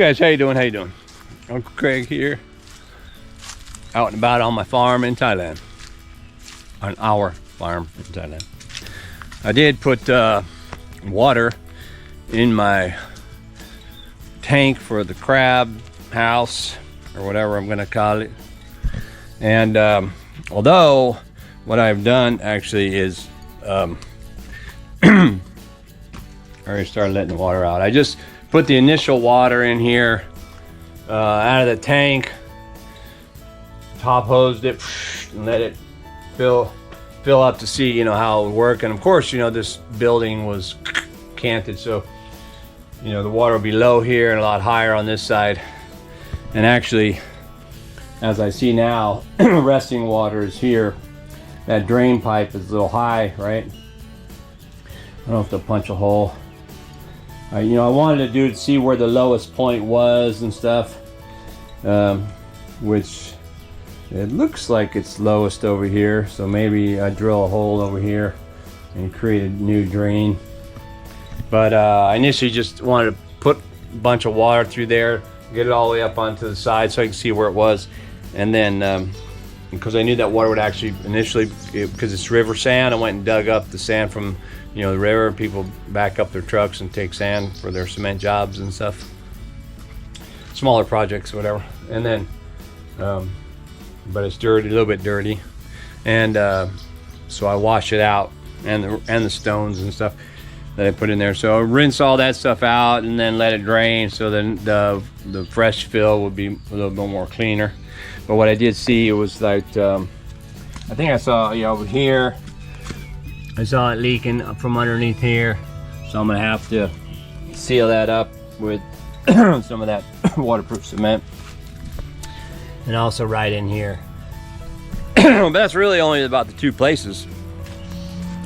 guys, how you doing? How you doing? Uncle Craig here, out and about on my farm in Thailand. On our farm in Thailand. I did put water in my tank for the crab house, or whatever I'm gonna call it. And although what I've done actually is I already started letting the water out. I just put the initial water in here out of the tank, top hosed it and let it fill up to see, you know, how it would work. And of course, you know, this building was canted, so you know the water will be low here and a lot higher on this side. And actually, as I see now, resting water is here. That drain pipe is a little high, right? I don't know if they'll punch a hole. You know, I wanted to see where the lowest point was and stuff, which it looks like it's lowest over here. So maybe I drill a hole over here and create a new drain. But I initially just wanted to put a bunch of water through there, get it all the way up onto the side so I can see where it was. And then, because I knew that water would actually initially, because it's river sand, I went and dug up the sand from, you know, the river. People back up their trucks and take sand for their cement jobs and stuff, smaller projects, whatever. And then, but it's dirty, a little bit dirty, and so I wash it out, and the stones and stuff that I put in there. So I rinse all that stuff out and then let it drain, so then the fresh fill would be a little bit more cleaner. But what I did see, it was like I think I saw, yeah, over here I saw it leaking up from underneath here, so I'm gonna have to seal that up with some of that waterproof cement, and also right in here. But that's really only about the two places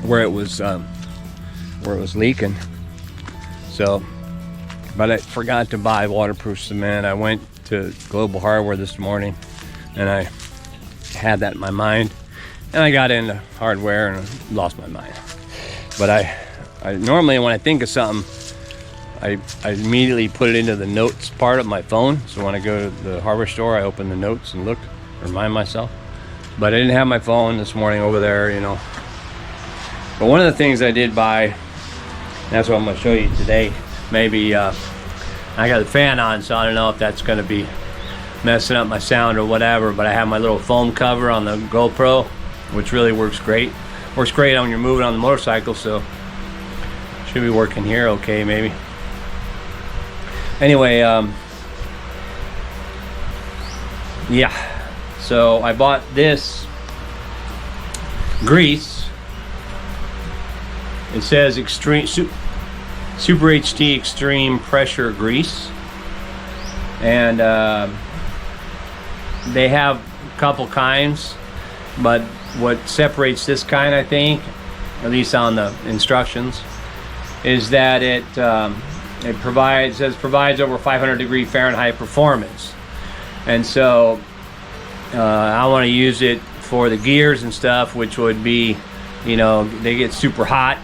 where it was leaking. So, but I forgot to buy waterproof cement. I went to Global Hardware this morning, and I had that in my mind. And I got into hardware and lost my mind. But I normally, when I think of something, I immediately put it into the notes part of my phone. So when I go to the hardware store, I open the notes and look, remind myself. But I didn't have my phone this morning over there, you know. But one of the things I did buy, that's what I'm going to show you today. Maybe I got the fan on, so I don't know if that's going to be messing up my sound or whatever. But I have my little foam cover on the GoPro, which really works great. Works great when you're moving on the motorcycle, so should be working here okay, maybe. Anyway, yeah, so I bought this grease. It says extreme Super HD extreme pressure grease, and they have a couple kinds, but what separates this kind, I think, at least on the instructions, is that it provides over 500 degree Fahrenheit performance. And so I want to use it for the gears and stuff, which would be, you know, they get super hot.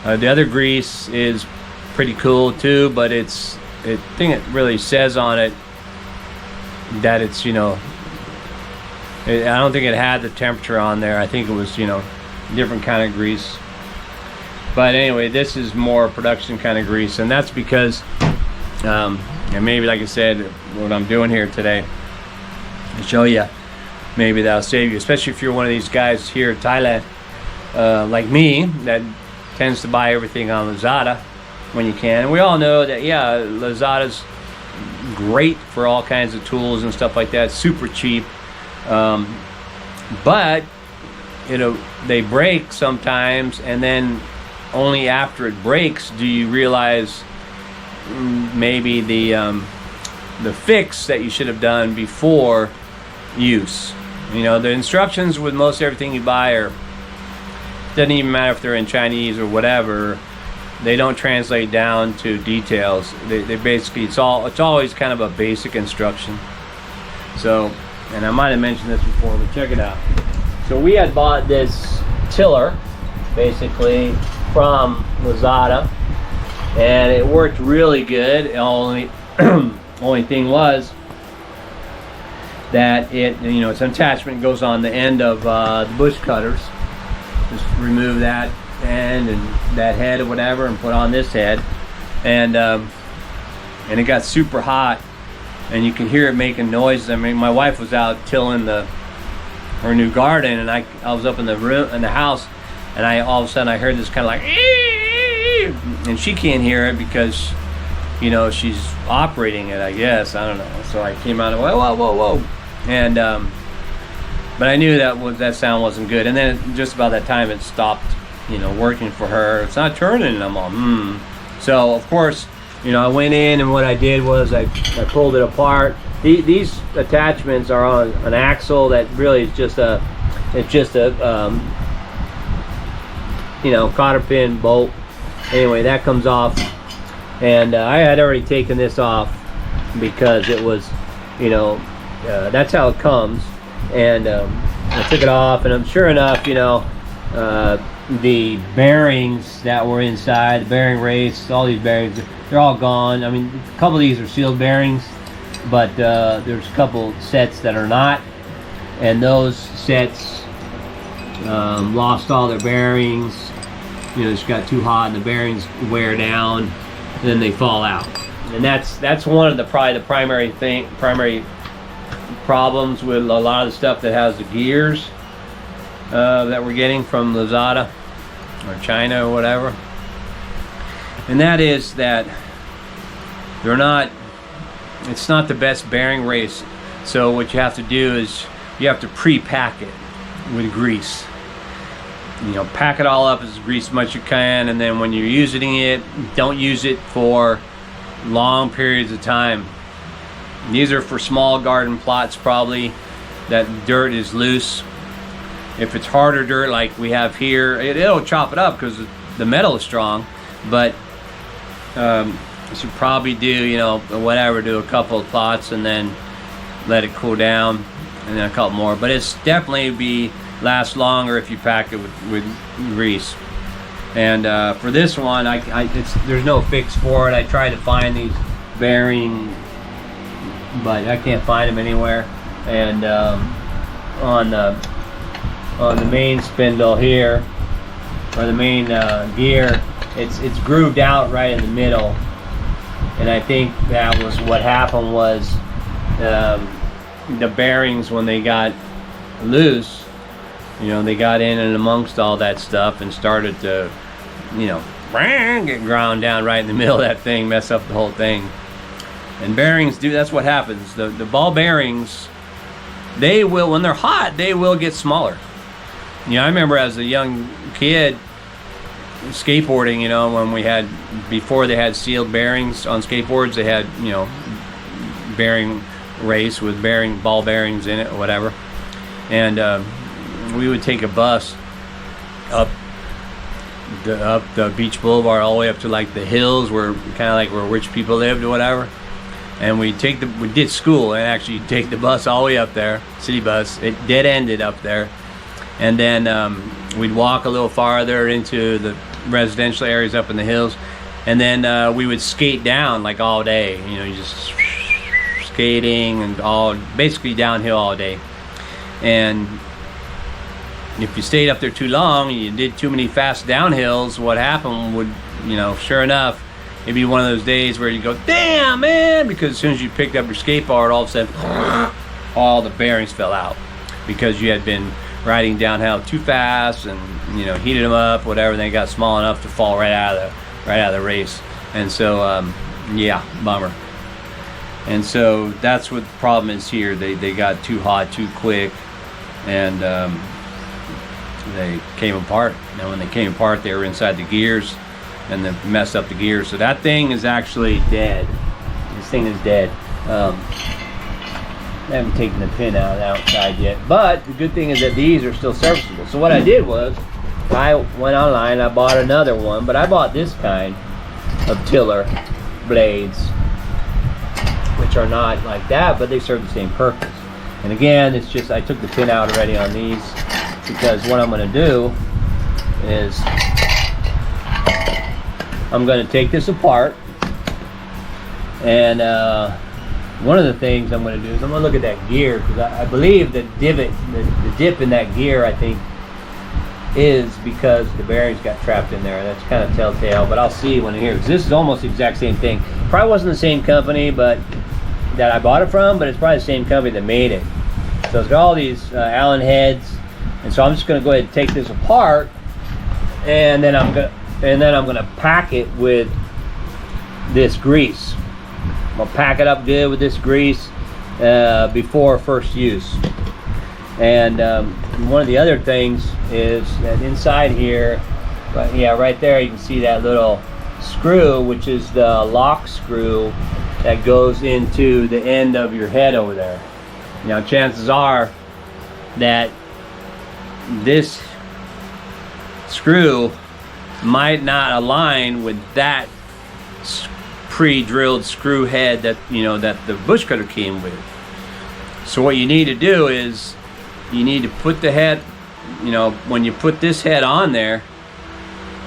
The other grease is pretty cool too, but I think it really says on it that it's, you know, I don't think it had the temperature on there. I think it was, you know, different kind of grease. But anyway, this is more production kind of grease, and that's because, and maybe, like I said, what I'm doing here today to show you, maybe that'll save you, especially if you're one of these guys here in Thailand, like me, that tends to buy everything on Lazada when you can. And we all know that, yeah, Lazada's great for all kinds of tools and stuff like that. It's super cheap. But you know, they break sometimes, and then only after it breaks do you realize maybe the fix that you should have done before use. You know, the instructions with most everything you buy are, doesn't even matter if they're in Chinese or whatever, they don't translate down to details. They basically, it's always kind of a basic instruction. So, and I might have mentioned this before, but check it out. So we had bought this tiller basically from Lazada, and it worked really good. It only Only thing was that it's an attachment goes on the end of the bush cutters. Just remove that end and that head or whatever and put on this head, and it got super hot, and you can hear it making noises. I mean, my wife was out tilling her new garden, and I was up in the room in the house, and all of a sudden I heard this kind of like, and she can't hear it because she's operating it, I guess. I don't know. So I came out and went, whoa, and but I knew that sound wasn't good. And then just about that time it stopped, working for her. It's not turning, and I'm all So of course, I went in, and what I did was I pulled it apart. These attachments are on an axle that really is just a cotter pin bolt. Anyway, that comes off, and I had already taken this off because it was, that's how it comes. And I took it off, and sure enough, the bearings that were inside, the bearing race, all these bearings, they're all gone. I mean, a couple of these are sealed bearings, but there's a couple sets that are not, and those sets lost all their bearings. Just got too hot, and the bearings wear down, and then they fall out. And that's one of the primary problems with a lot of the stuff that has the gears that we're getting from Lazada or China or whatever. And that is that it's not the best bearing race. So what you have to do is you have to pre-pack it with grease. Pack it all up as grease as much as you can, and then when you're using it, don't use it for long periods of time. These are for small garden plots, probably, that dirt is loose. If it's harder dirt like we have here, it'll chop it up because the metal is strong, but you should probably do, do a couple of plots and then let it cool down, and then a couple more. But it's definitely last longer if you pack it with grease. And for this one, there's no fix for it. I tried to find these bearing, but I can't find them anywhere. And on the main spindle here, or the main gear, it's grooved out right in the middle. And I think that was what happened was the bearings, when they got loose, they got in and amongst all that stuff and started to, get ground down right in the middle of that thing, mess up the whole thing. And bearings that's what happens. The ball bearings, they will, when they're hot, they will get smaller. I remember as a young kid skateboarding, before they had sealed bearings on skateboards, they had, bearing race with ball bearings in it or whatever. And we would take a bus up the beach boulevard all the way up to like the hills, where kind of like where rich people lived or whatever. And we did school, and actually take the bus all the way up there, city bus. It dead ended up there, and then we'd walk a little farther into the residential areas up in the hills, and then we would skate down like all day. Just skating and basically downhill all day. And if you stayed up there too long, you did too many fast downhills, what happened would, sure enough, it'd be one of those days where you go, damn, man, because as soon as you picked up your skateboard, all of a sudden, all the bearings fell out because you had been riding downhill too fast and, heated them up, whatever, and they got small enough to fall right out of the race. And so, yeah, bummer. And so that's what the problem is here. They got too hot too quick, and they came apart. Now when they came apart, they were inside the gears, and they messed up the gears. So that thing is actually dead. This thing is dead. I haven't taken the pin out of the outside yet, but the good thing is that these are still serviceable. So what I did was I went online, I bought another one, but I bought this kind of tiller blades, which are not like that, but they serve the same purpose. And again, it's just, I took the pin out already on these, because what I'm going to do is I'm going to take this apart, and one of the things I'm going to do is I'm going to look at that gear, because I believe the divot, the dip in that gear, I think, is because the bearings got trapped in there. That's kind of telltale, but I'll see when I hear, because this is almost the exact same thing. Probably wasn't the same company but that I bought it from, but it's probably the same company that made it. So it's got all these Allen heads, and so I'm just going to go ahead and take this apart, and then I'm gonna pack it with this grease. I'm gonna pack it up good with this grease before first use. And one of the other things is that inside here, but yeah, right there you can see that little screw, which is the lock screw that goes into the end of your head over there. Now chances are that this screw might not align with that pre-drilled screw head that, you know, that the Bushcutter came with. So what you need to do is you need to put the head, you know, when you put this head on there,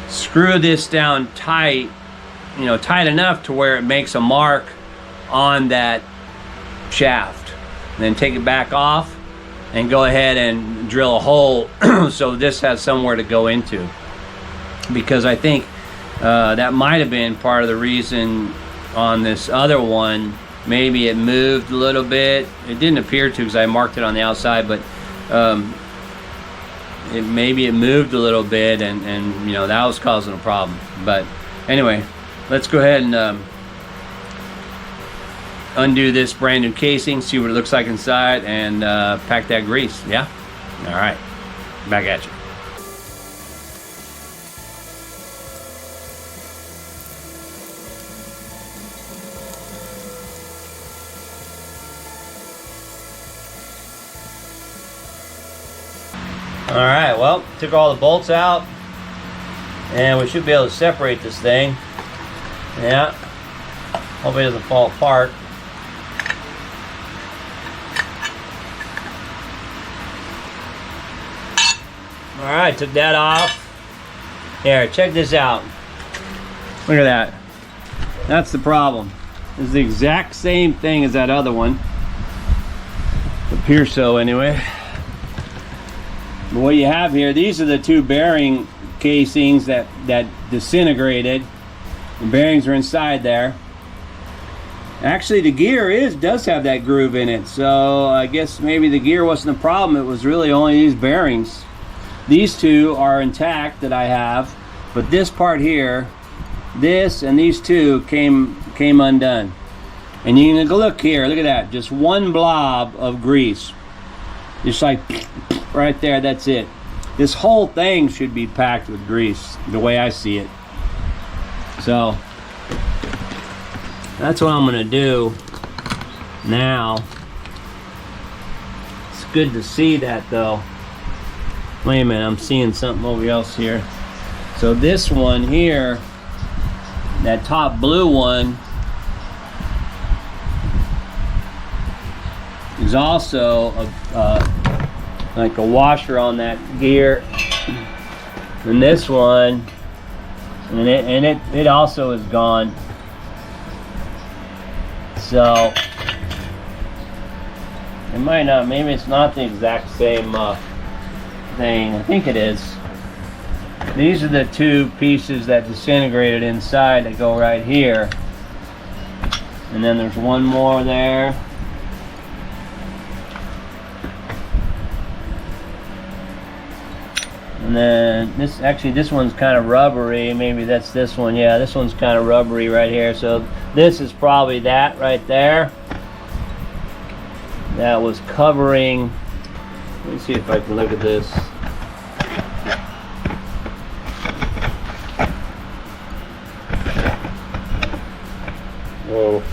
screw this down tight, you know, tight enough to where it makes a mark on that shaft. And then take it back off and go ahead and drill a hole so this has somewhere to go into. Because I think that might have been part of the reason on this other one. Maybe it moved a little bit. It didn't appear to, because I marked it on the outside, but maybe it moved a little bit, and you know, that was causing a problem. But anyway, let's go ahead and undo this brand new casing, see what it looks like inside, and pack that grease. Yeah? All right, back at you. All right, well, took all the bolts out, and we should be able to separate this thing. Yeah, hope it doesn't fall apart. All right, took that off. Here, check this out. Look at that. That's the problem. This is the exact same thing as that other one. Appears so anyway. But what you have here, these are the two bearing casings that disintegrated. The bearings are inside there. Actually, the gear does have that groove in it, so I guess maybe the gear wasn't the problem. It was really only these bearings. These two are intact that I have, but this part here, this and these two came undone. And you can look here, look at that, just one blob of grease, just like right there. That's it. This whole thing should be packed with grease, the way I see it. So that's what I'm gonna do now. It's good to see that though. Wait a minute, I'm seeing something over else here. So this one here, that top blue one, is also like a washer on that gear. And this one, and it also is gone. So it might not, maybe it's not the exact same thing. I think it is. These are the two pieces that disintegrated inside that go right here. And then there's one more there. And then this one's kind of rubbery. Maybe that's this one. Yeah, this one's kind of rubbery right here. So this is probably that right there. That was covering. Let me see if I can look at this. Whoa.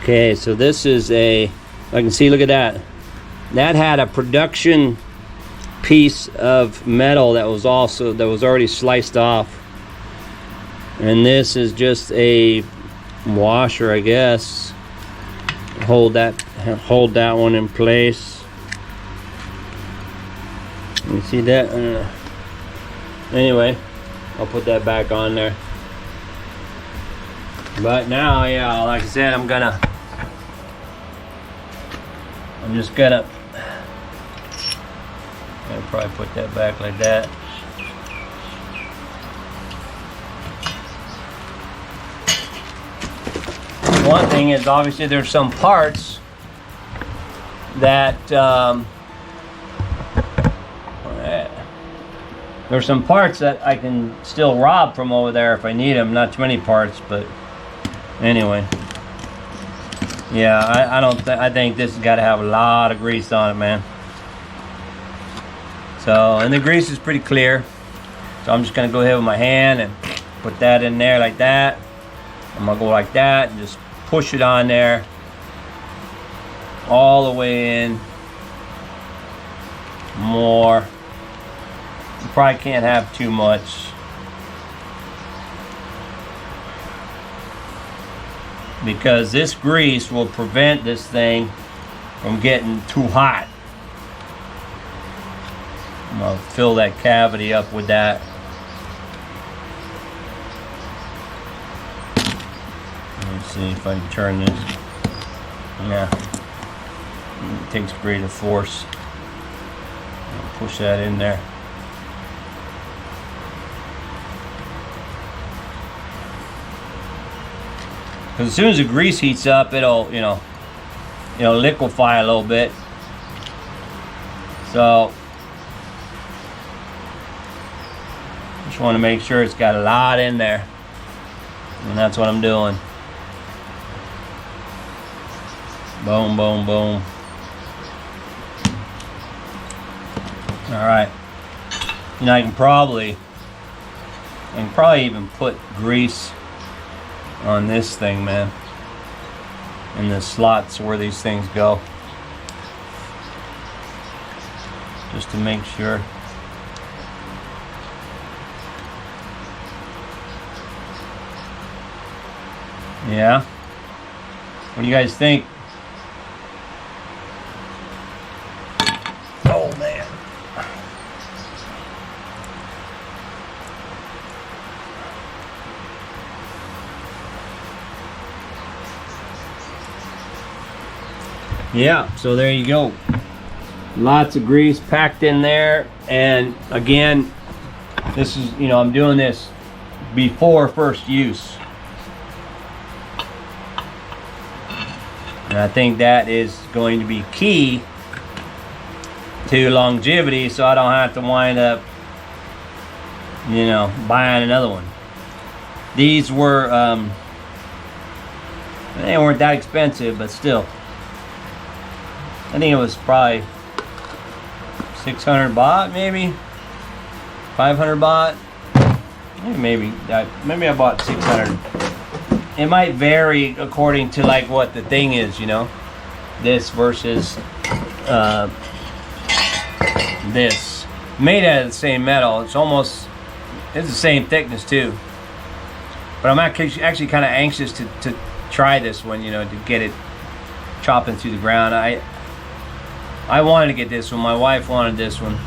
Okay, so this is I can see, look at that. That had a production piece of metal that was already sliced off. And this is just a washer, I guess. Hold that one in place. You see that? Anyway, I'll put that back on there. But now, yeah, like I said, I'm just gonna probably put that back like that. One thing is, obviously, there's some parts that there's some parts that I can still rob from over there if I need them. Not too many parts, but anyway. Yeah, I think this has got to have a lot of grease on it, man. So, and the grease is pretty clear. So I'm just gonna go ahead with my hand and put that in there like that. I'm gonna go like that and just push it on there all the way in. More. You probably can't have too much. Because this grease will prevent this thing from getting too hot. I'm gonna fill that cavity up with that. Let's see if I can turn this. Yeah. It takes greater force. I'll push that in there. Because as soon as the grease heats up, it'll liquefy a little bit. So just want to make sure it's got a lot in there, and that's what I'm doing. Boom, boom, boom. All right. I can probably even put grease on this thing, man, in the slots where these things go, just to make sure. Yeah, what do you guys think? Oh man. Yeah, so there you go. Lots of grease packed in there. And again, this is, I'm doing this before first use. And I think that is going to be key to longevity, so I don't have to wind up, buying another one. These were, they weren't that expensive, but still. I think it was probably 600 baht, maybe 500 baht. Maybe I bought 600. It might vary according to like what the thing is, this versus this. Made out of the same metal. It's the same thickness too. But I'm actually kind of anxious to try this one, to get it chopping through the ground. I wanted to get this one. My wife wanted this one.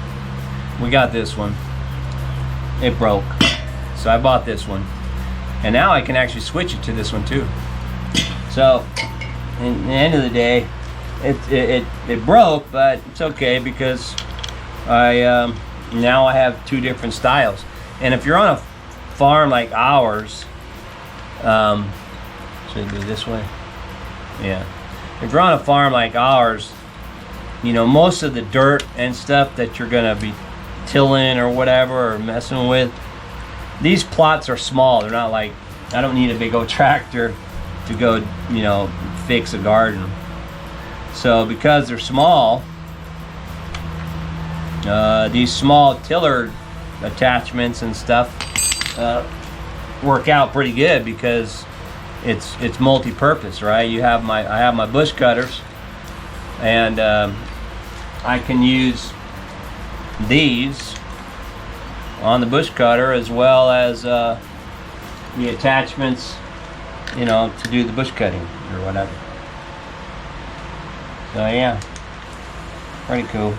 We got this one. It broke. So I bought this one. And now I can actually switch it to this one too. So, at the end of the day, it broke, but it's okay because now I have two different styles. And if you're on a farm like ours, should I do this way? Yeah. If you're on a farm like ours, most of the dirt and stuff that you're gonna be tilling or whatever or messing with, these plots are small. They're not like, I don't need a big old tractor to go, fix a garden. So because they're small, these small tiller attachments and stuff work out pretty good because it's multi-purpose, right? I have my bush cutters, and I can use these on the bush cutter as well as the attachments, to do the bush cutting or whatever. So yeah, pretty cool.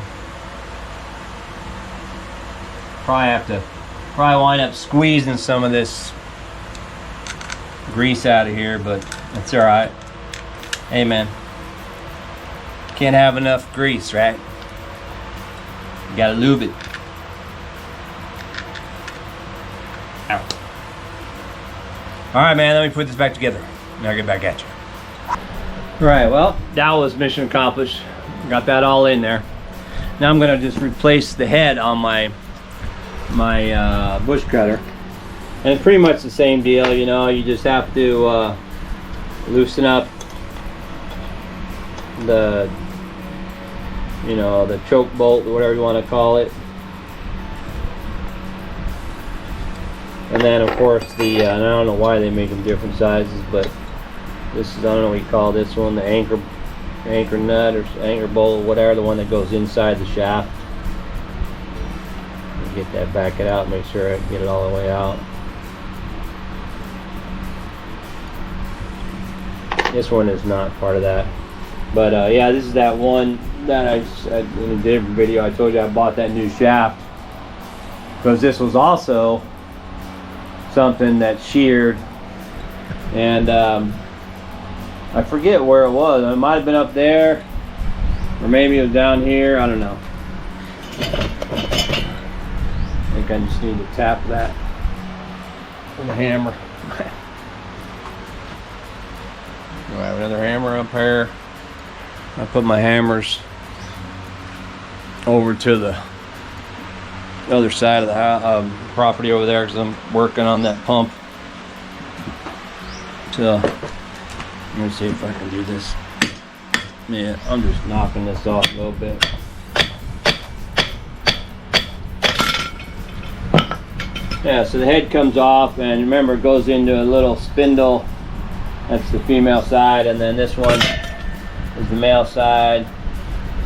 Probably wind up squeezing some of this grease out of here, but that's all right. Hey man, can't have enough grease, right? You gotta lube it. Ow. All right, man, let me put this back together. Now I'll get back at you. All right, well, that was mission accomplished. Got that all in there. Now I'm gonna just replace the head on my Bushcutter. And it's pretty much the same deal, you know, you just have to loosen up the, you know, the choke bolt or whatever you want to call it. And then of course the, and I don't know why they make them different sizes, but this is, I don't know what you call this one, the anchor nut or anchor bolt, whatever, the one that goes inside the shaft. Get that, back it out, make sure I get it all the way out. This one is not part of that, but yeah, this is that one that I in a different video I told you I bought that new shaft because this was also something that sheared, and I forget where it was. It might have been up there, or maybe it was down here. I don't know. I think I just need to tap that with a hammer. Do I have another hammer up here? I put my hammers over to the other side of the property over there because I'm working on that pump. So let me see if I can do this. Yeah, I'm just knocking this off a little bit. Yeah, so the head comes off, and remember it goes into a little spindle. That's the female side, and then this one is the male side.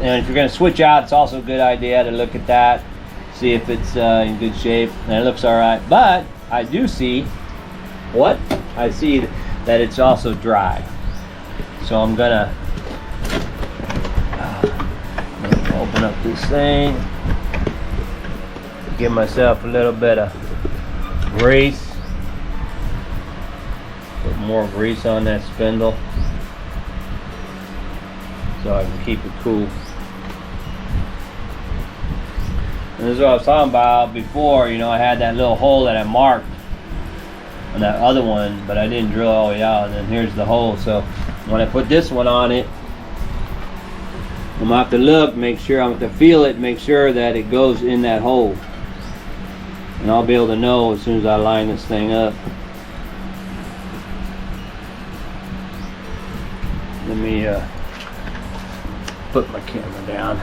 And if you're going to switch out, it's also a good idea to look at that, see if it's in good shape, and it looks all right. But I do see I see that it's also dry. So I'm gonna open up this thing, give myself a little bit of grease. Put more grease on that spindle so I can keep it cool. And this is what I was talking about before. You know, I had that little hole that I marked on that other one, but I didn't drill all the way out, and then here's the hole. So when I put this one on it, I'm gonna have to look, make sure, I'm gonna feel it, make sure that it goes in that hole, and I'll be able to know as soon as I line this thing up. Let me put my camera down.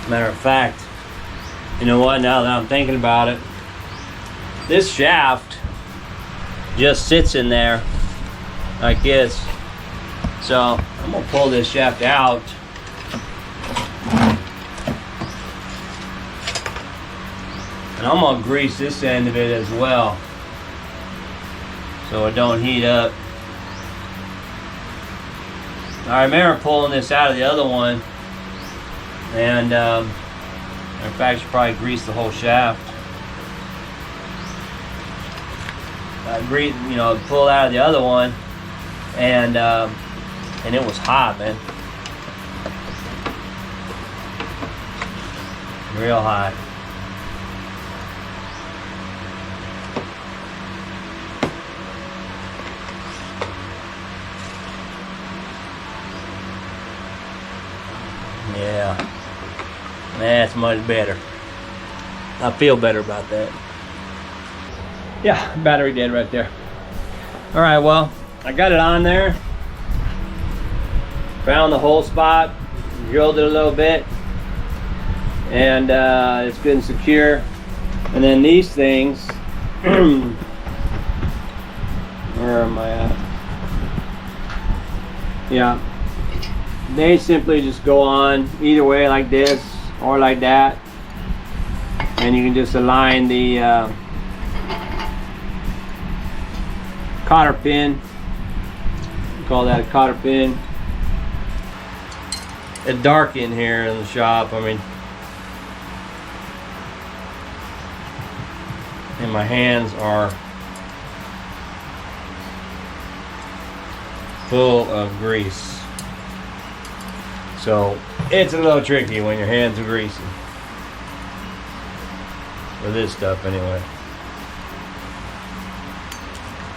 Matter of fact, you know what, now that I'm thinking about it, this shaft just sits in there like this. So I'm gonna pull this shaft out and I'm gonna grease this end of it as well so it don't heat up. I remember pulling this out of the other one, and in fact, I should probably grease the whole shaft. I you know, pulled out of the other one, and it was hot, man, real hot. Yeah. That's much better. I feel better about that. Yeah, battery dead right there. All right, well, I got it on there. Found the hole spot, drilled it a little bit, and it's good and secure. And then these things, where am I at? Yeah, they simply just go on either way, like this or like that, and you can just align the cotter pin. We call that a cotter pin. It's dark in here in the shop. I mean, and my hands are full of grease. So it's a little tricky when your hands are greasy. For this stuff anyway.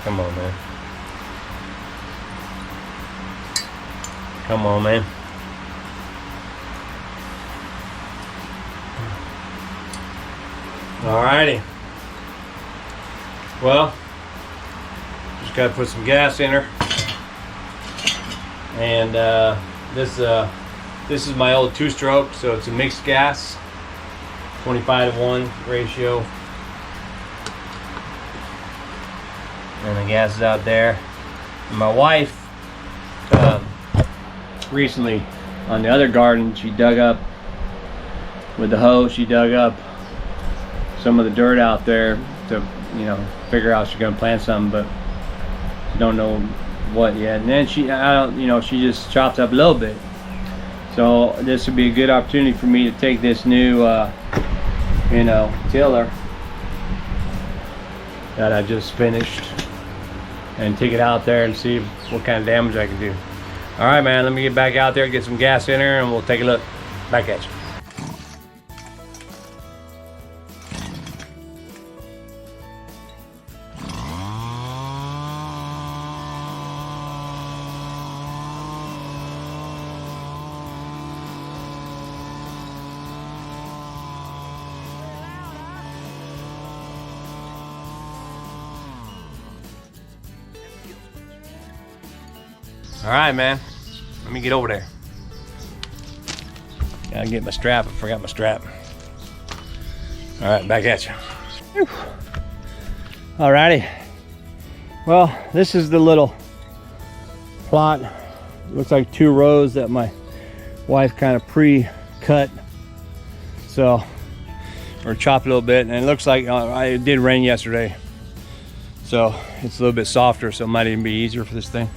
Come on, man. Come on, man. Alrighty. Well, just gotta put some gas in her. And this is my old 2-stroke, so it's a mixed gas, 25-to-1 ratio. And the gas is out there. And my wife recently on the other garden, she dug up with the hoe. She dug up some of the dirt out there to, you know, figure out she's gonna plant something, but she don't know what yet. And then she just chopped up a little bit. So this would be a good opportunity for me to take this new, tiller that I just finished and take it out there and see what kind of damage I can do. All right, man, let me get back out there, get some gas in her, and we'll take a look. Back at you. All right, man, let me get over there. Gotta get my strap. I forgot my strap. All right, back at you. Whew. All righty. Well, this is the little plot. It looks like 2 rows that my wife kind of pre-cut. So, or chopped a little bit, and it looks like it did rain yesterday. So it's a little bit softer, so it might even be easier for this thing.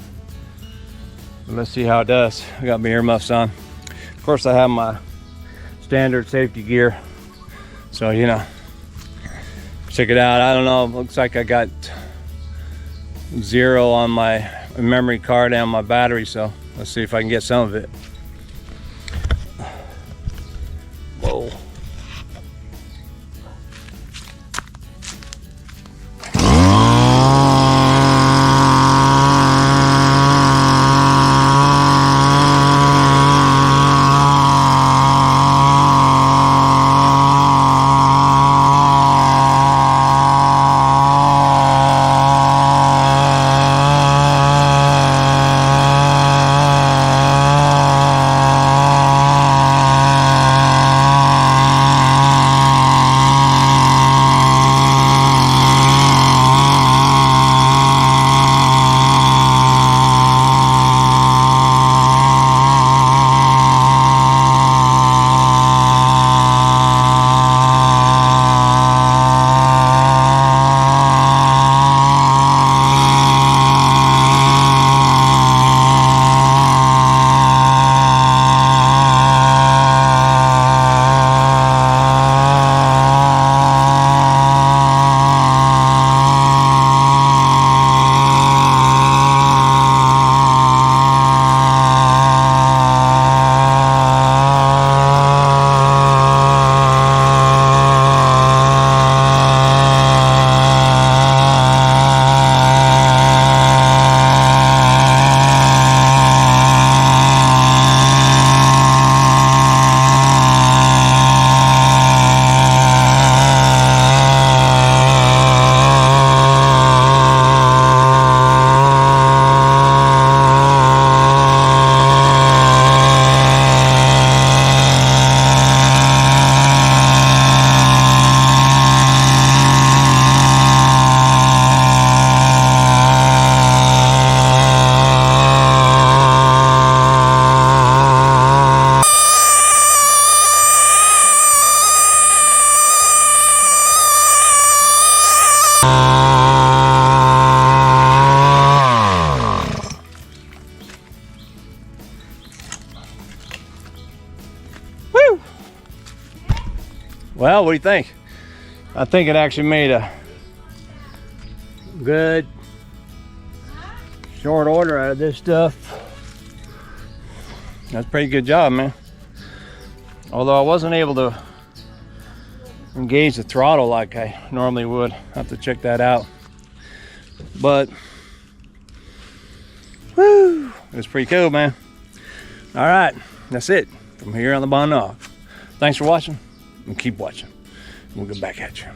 But let's see how it does. I got my earmuffs on. Of course, I have my standard safety gear. So, you know, check it out. I don't know, it looks like I got 0 on my memory card and my battery. So let's see if I can get some of it. Whoa. Well, what do you think? I think it actually made a good short order out of this stuff. That's a pretty good job, man. Although I wasn't able to engage the throttle like I normally would. I'll have to check that out. But woo, it was pretty cool, man. All right, that's it from here on the Bon Nog. Thanks for watching, and keep watching. We'll get back at you.